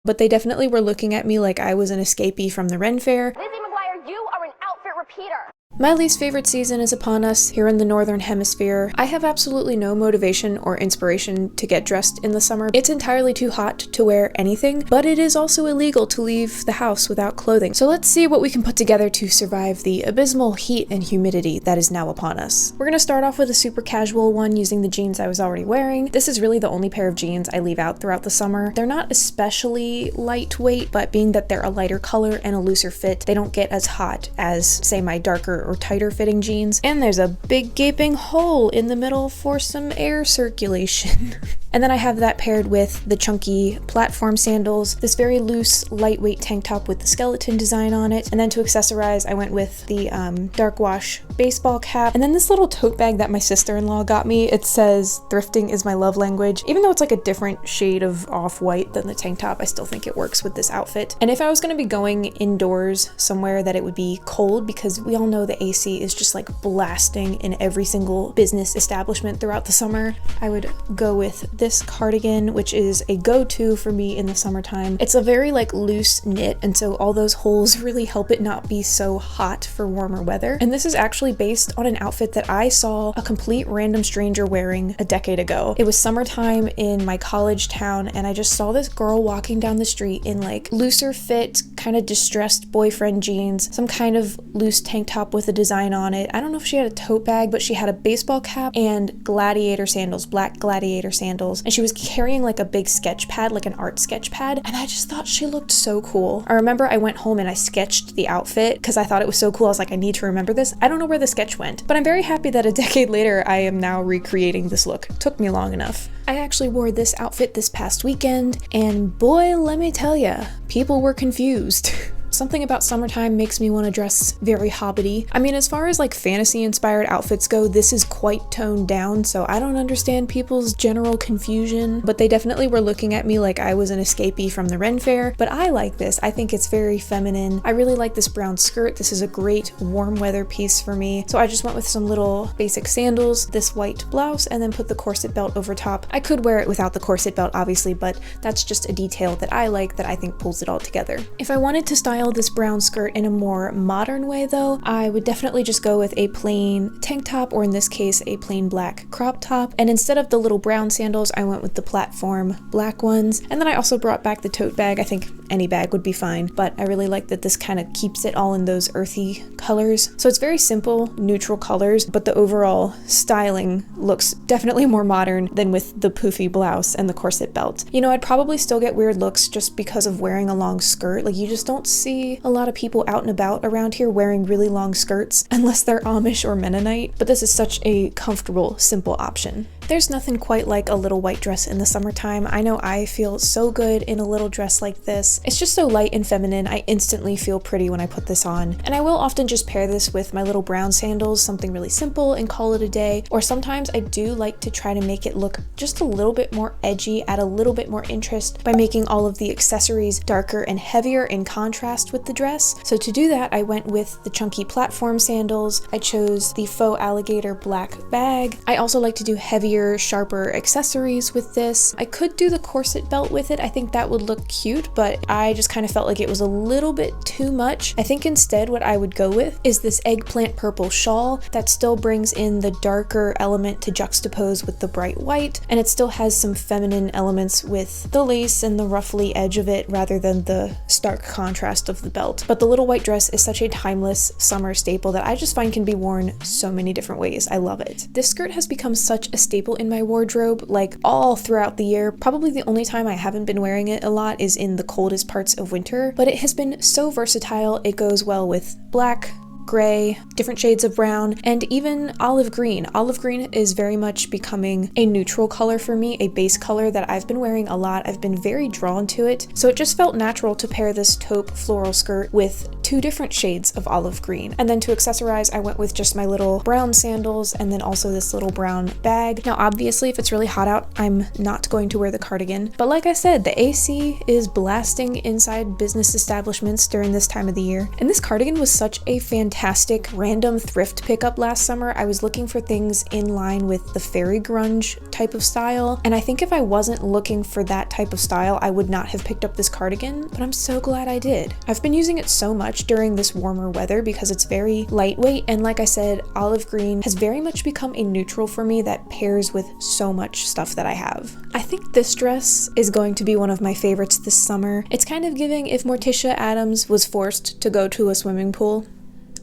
but they definitely were looking at me like I was an escapee from the Ren Fair. Lizzie McGuire, you are an outfit repeater. My least favorite season is upon us here in the Northern Hemisphere. I have absolutely no motivation or inspiration to get dressed in the summer. It's entirely too hot to wear anything, but it is also illegal to leave the house without clothing. So let's see what we can put together to survive the abysmal heat and humidity that is now upon us. We're gonna start off with a super casual one using the jeans I was already wearing. This is really the only pair of jeans I leave out throughout the summer. They're not especially lightweight, but being that they're a lighter color and a looser fit, they don't get as hot as, say, my darker or tighter fitting jeans. And there's a big gaping hole in the middle for some air circulation. And then I have that paired with the chunky platform sandals, this very loose, lightweight tank top with the skeleton design on it. And then to accessorize, I went with the dark wash baseball cap. And then this little tote bag that my sister-in-law got me. It says, "Thrifting is my love language." Even though it's like a different shade of off-white than the tank top, I still think it works with this outfit. And if I was gonna be going indoors somewhere that it would be cold, because we all know the AC is just like blasting in every single business establishment throughout the summer, I would go with this cardigan, which is a go-to for me in the summertime. It's a very like loose knit, and so all those holes really help it not be so hot for warmer weather. And this is actually based on an outfit that I saw a complete random stranger wearing a decade ago. It was summertime in my college town, and I just saw this girl walking down the street in like looser fit, kind of distressed boyfriend jeans, some kind of loose tank top with a design on it. I don't know if she had a tote bag, but she had a baseball cap and gladiator sandals, black gladiator sandals. And she was carrying like a big sketch pad, like an art sketch pad. And I just thought she looked so cool. I remember I went home and I sketched the outfit because I thought it was so cool. I was like, I need to remember this. I don't know where the sketch went, but I'm very happy that a decade later, I am now recreating this look. It took me long enough. I actually wore this outfit this past weekend, and boy, let me tell ya, people were confused. Something about summertime makes me want to dress very hobbity. I mean, as far as like fantasy inspired outfits go, this is quite toned down, so I don't understand people's general confusion, but they definitely were looking at me like I was an escapee from the Ren Fair. But I like this. I think it's very feminine. I really like this brown skirt. This is a great warm weather piece for me. So I just went with some little basic sandals, this white blouse, and then put the corset belt over top. I could wear it without the corset belt, obviously, but that's just a detail that I like that I think pulls it all together. If I wanted to style this brown skirt in a more modern way though, I would definitely just go with a plain tank top, or in this case, a plain black crop top. And instead of the little brown sandals, I went with the platform black ones. And then I also brought back the tote bag. I think any bag would be fine, but I really like that this kind of keeps it all in those earthy colors. So it's very simple, neutral colors, but the overall styling looks definitely more modern than with the poofy blouse and the corset belt. You know, I'd probably still get weird looks just because of wearing a long skirt. Like, you just don't see a lot of people out and about around here wearing really long skirts unless they're Amish or Mennonite, but this is such a comfortable, simple option. There's nothing quite like a little white dress in the summertime. I know I feel so good in a little dress like this. It's just so light and feminine. I instantly feel pretty when I put this on. And I will often just pair this with my little brown sandals, something really simple, and call it a day. Or sometimes I do like to try to make it look just a little bit more edgy, add a little bit more interest by making all of the accessories darker and heavier in contrast with the dress. So to do that, I went with the chunky platform sandals. I chose the faux alligator black bag. I also like to do heavier, sharper accessories with this. I could do the corset belt with it. I think that would look cute, but I just kind of felt like it was a little bit too much. I think instead what I would go with is this eggplant purple shawl that still brings in the darker element to juxtapose with the bright white, and it still has some feminine elements with the lace and the ruffly edge of it rather than the stark contrast of the belt. But the little white dress is such a timeless summer staple that I just find can be worn so many different ways. I love it. This skirt has become such a staple in my wardrobe, like all throughout the year. Probably the only time I haven't been wearing it a lot is in the coldest parts of winter, but it has been so versatile. It goes well with black, gray, different shades of brown, and even olive green. Olive green is very much becoming a neutral color for me, a base color that I've been wearing a lot. I've been very drawn to it, so it just felt natural to pair this taupe floral skirt with 2 different shades of olive green. And then to accessorize, I went with just my little brown sandals and then also this little brown bag. Now obviously if it's really hot out, I'm not going to wear the cardigan, but like I said, the AC is blasting inside business establishments during this time of the year. And this cardigan was such a fantastic random thrift pickup last summer. I was looking for things in line with the fairy grunge type of style, and I think if I wasn't looking for that type of style, I would not have picked up this cardigan, but I'm so glad I did. I've been using it so much during this warmer weather because it's very lightweight, and like I said, olive green has very much become a neutral for me that pairs with so much stuff that I have. I think this dress is going to be one of my favorites this summer. It's kind of giving if Morticia Addams was forced to go to a swimming pool.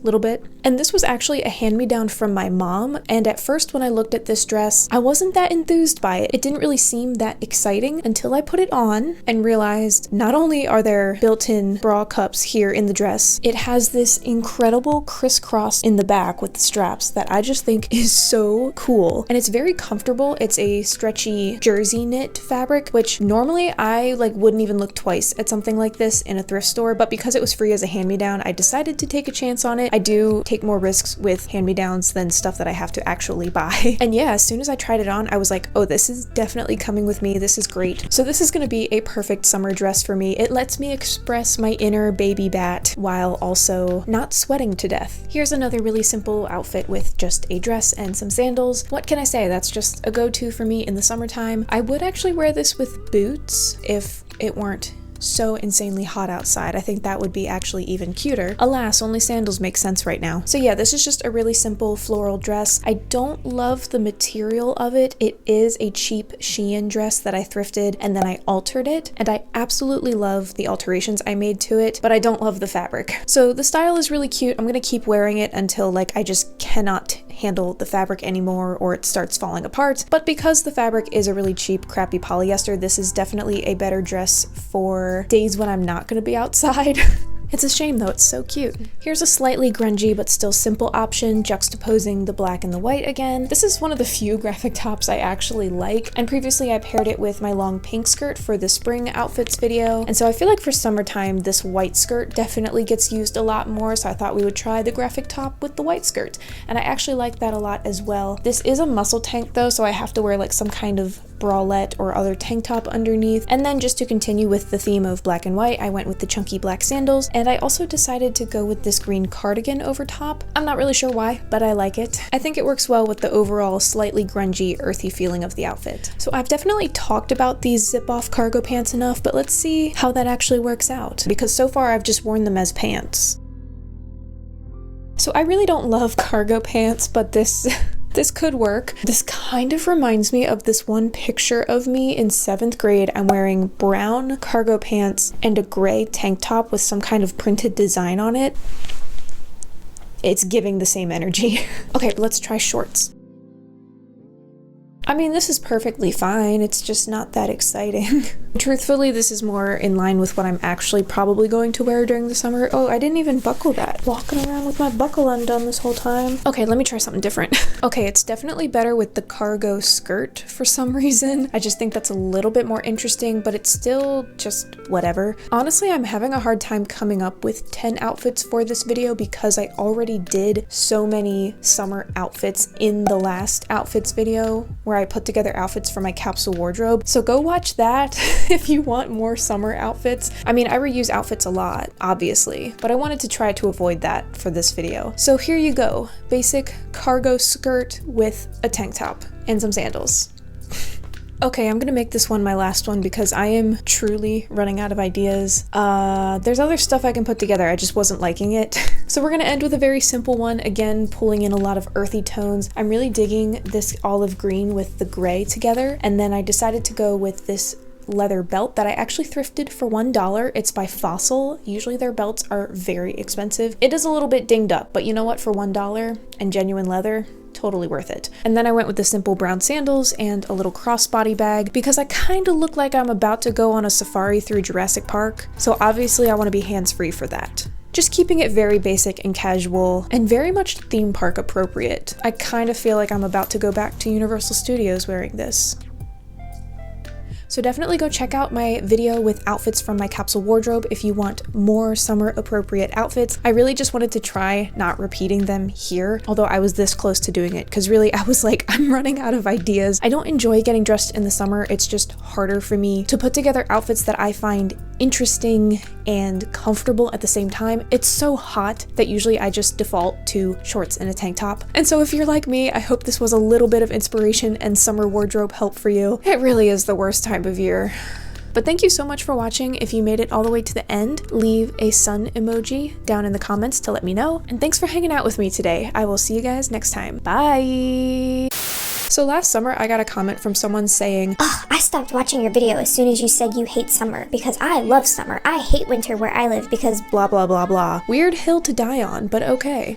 Little bit. And this was actually a hand-me-down from my mom, and at first when I looked at this dress, I wasn't that enthused by it. It didn't really seem that exciting until I put it on and realized not only are there built-in bra cups here in the dress, it has this incredible crisscross in the back with the straps that I just think is so cool. And it's very comfortable. It's a stretchy jersey knit fabric, which normally I wouldn't even look twice at something like this in a thrift store, but because it was free as a hand-me-down, I decided to take a chance on it. I do take more risks with hand-me-downs than stuff that I have to actually buy. And yeah, as soon as I tried it on, I was like, oh, this is definitely coming with me. This is great. So this is going to be a perfect summer dress for me. It lets me express my inner baby bat while also not sweating to death. Here's another really simple outfit with just a dress and some sandals. What can I say? That's just a go-to for me in the summertime. I would actually wear this with boots if it weren't so insanely hot outside. I think that would be actually even cuter. Alas, only sandals make sense right now. So yeah, this is just a really simple floral dress. I don't love the material of it. It is a cheap Shein dress that I thrifted and then I altered it, and I absolutely love the alterations I made to it, but I don't love the fabric. So the style is really cute. I'm gonna keep wearing it until I just cannot handle the fabric anymore or it starts falling apart. But because the fabric is a really cheap, crappy polyester, this is definitely a better dress for days when I'm not gonna be outside. It's a shame though, it's so cute. Here's a slightly grungy but still simple option, juxtaposing the black and the white again. This is one of the few graphic tops I actually like, and previously I paired it with my long pink skirt for the spring outfits video, and so I feel like for summertime this white skirt definitely gets used a lot more, so I thought we would try the graphic top with the white skirt, and I actually like that a lot as well. This is a muscle tank though, so I have to wear some kind of bralette or other tank top underneath. And then just to continue with the theme of black and white, I went with the chunky black sandals, and I also decided to go with this green cardigan over top. I'm not really sure why, but I like it. I think it works well with the overall slightly grungy, earthy feeling of the outfit. So I've definitely talked about these zip-off cargo pants enough, but let's see how that actually works out, because so far I've just worn them as pants. So I really don't love cargo pants, but this could work. This kind of reminds me of this one picture of me in 7th grade. I'm wearing brown cargo pants and a gray tank top with some kind of printed design on it. It's giving the same energy. Okay, but let's try shorts. I mean, this is perfectly fine. It's just not that exciting. Truthfully, this is more in line with what I'm actually probably going to wear during the summer. Oh, I didn't even buckle that. Walking around with my buckle undone this whole time. Okay, let me try something different. Okay, it's definitely better with the cargo skirt for some reason. I just think that's a little bit more interesting, but it's still just whatever. Honestly, I'm having a hard time coming up with 10 outfits for this video because I already did so many summer outfits in the last outfits video where I put together outfits for my capsule wardrobe. So go watch that if you want more summer outfits. I mean, I reuse outfits a lot, obviously, but I wanted to try to avoid that for this video. So here you go, basic cargo skirt with a tank top and some sandals. Okay, I'm gonna make this one my last one because I am truly running out of ideas. There's other stuff I can put together, I just wasn't liking it. So we're gonna end with a very simple one, again, pulling in a lot of earthy tones. I'm really digging this olive green with the gray together, and then I decided to go with this leather belt that I actually thrifted for $1. It's by Fossil. Usually their belts are very expensive. It is a little bit dinged up, but you know what, for $1 and genuine leather, totally worth it. And then I went with the simple brown sandals and a little crossbody bag because I kind of look like I'm about to go on a safari through Jurassic Park, so obviously I want to be hands-free for that. Just keeping it very basic and casual and very much theme park appropriate. I kind of feel like I'm about to go back to Universal Studios wearing this. So definitely go check out my video with outfits from my capsule wardrobe if you want more summer appropriate outfits. I really just wanted to try not repeating them here, although I was this close to doing it, because really I was like, I'm running out of ideas. I don't enjoy getting dressed in the summer. It's just harder for me to put together outfits that I find interesting and comfortable at the same time. It's so hot that usually I just default to shorts and a tank top. And so if you're like me, I hope this was a little bit of inspiration and summer wardrobe help for you. It really is the worst time of year. But thank you so much for watching. If you made it all the way to the end, leave a sun emoji down in the comments to let me know. And thanks for hanging out with me today. I will see you guys next time. Bye! So last summer, I got a comment from someone saying, "Ugh, I stopped watching your video as soon as you said you hate summer because I love summer. I hate winter where I live because blah blah blah blah." Weird hill to die on, but okay.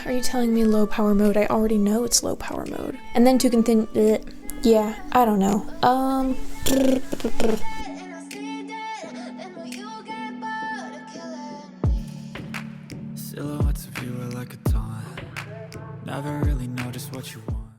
Are you telling me low power mode? I already know it's low power mode. And then to continue, yeah, I don't know. Silhouettes of you are like a taunt. Never really know just what you want.